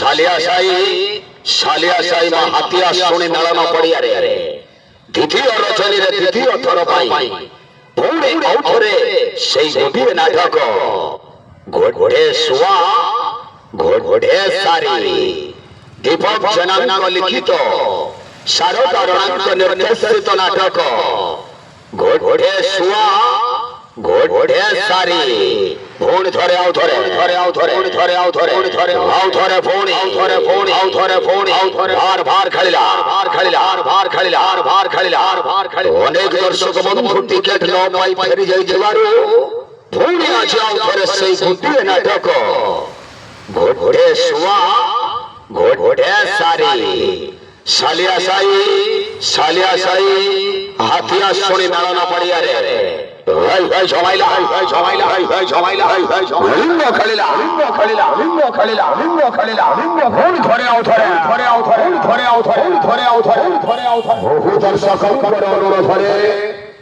ସାଲିଆସାଇ ମା ହାତିଆ ଶୁଣି ମେଳନ ପଡ଼ିଆରେ ଦ୍ୱିତୀୟ ରଜନୀରେ ଦ୍ୱିତୀୟ ଥର ପାଇଁ ପୁଣି ଆଉଥରେ ସେଇ ଗୋଟିଏ ନାଟକ ଘୋଡ଼େ ଶୁଆ ଘୋଡ଼େ ସାରି ଦୀପକ ଜେନାଙ୍କ ଲିଖିତ ଶାରଦା ରଣାଙ୍କ ନିର୍ଦ୍ଦେଶିତ ନାଟକ ଘୋଡ଼େ ଶୁଆ ଘୋଡ଼େ ସାରି ପୁଣି ଥରେ ଆଉଥରେ ଭାର ଖେଳିଲା ଅନେକ ଦର୍ଶକ ବନ୍ଧୁ ଟିକେଟ ନ ପାଇ ଫେରି ଯାଇଥିବାରୁ ପୁଣି ଆଜି ଆଉଥରେ ସେଇ ଗୋଟିଏ ନାଟକ ଘୋଡ଼େ ଶୁଆ ଘୋଡ଼େ ସାରି ସାଲିଆସାଇ ହାତିଆ ଶୁଣି ମେଳନ ପଡ଼ିଆରେ ଖେଳିଲା ବହୁ ଦର୍ଶକଙ୍କର ଅନୁରୋଧରେ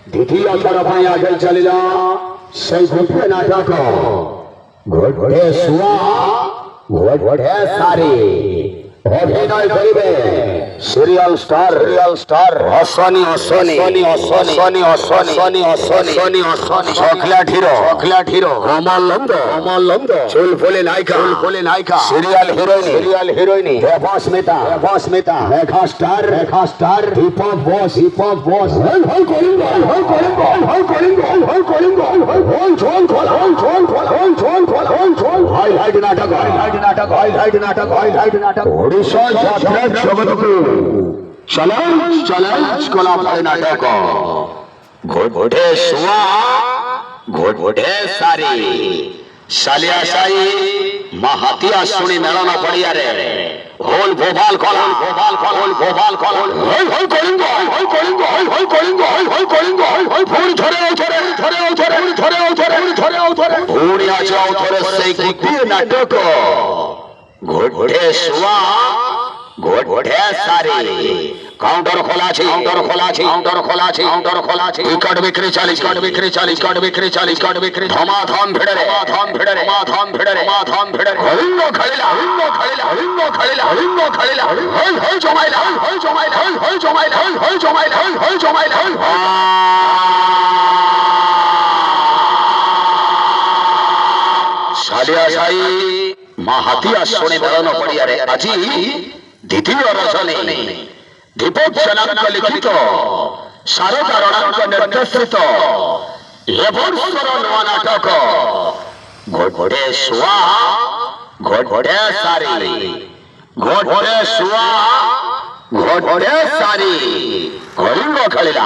ଦ୍ୱିତୀୟ ଥର ପାଇଁ ଆଗେଇ ଚାଲିଲା ସେଇ ଗୋଟିଏ ନାଟକ ଘୋଡ଼େ ଶୁଆ ଘୋଡ଼େ ସାରି অভিনয় করিবে সিরিয়াল স্টার অশ্বনী শখলা ঢিরো কমল নন্দ চুল ফুলে নায়িকা সিরিয়াল হিরোইনি দেবস্মিতা রেখা স্টার দীপক বস নাটক ওড়িশা যাত্রা জগৎকে চ্যালেঞ্জ কলা পড়ে নাটক ঘোড়ে শোয়া ঘোড়ে সারি সালিয়াসাই মা হাতিয়া শুনি মেলন পড়িয়ারে হোল ভোপাল কলা কলিঙ্গ পুরি ধরে পুরি আছে আউথরে সেই গোটিয়ে নাটক ঘোড়ে শোয়া ঘোড়ে সারি কাউন্টার খোলা আছে টিকট বিক্রি চালিস ধমাধম ভিড়রে হরিঙ্গ খেলিলা জমাইলা সালিয়াসাই মা হাতিয়া শুনি মেলন পড়িয়ারে আজি দ্বিতীয় রজনী দীপক জেনাଙ୍କ লিখিত ଶାରଦା ରଣାଙ୍କ ନିର୍ଦ୍ଦେଶିତ ଏବର୍ଷର ନୂଆ ନାଟକ ଘୋଡ଼େ ଶୁଆ ଘୋଡ଼େ ସାରି କଳିଙ୍ଗ ଖେଳିଲା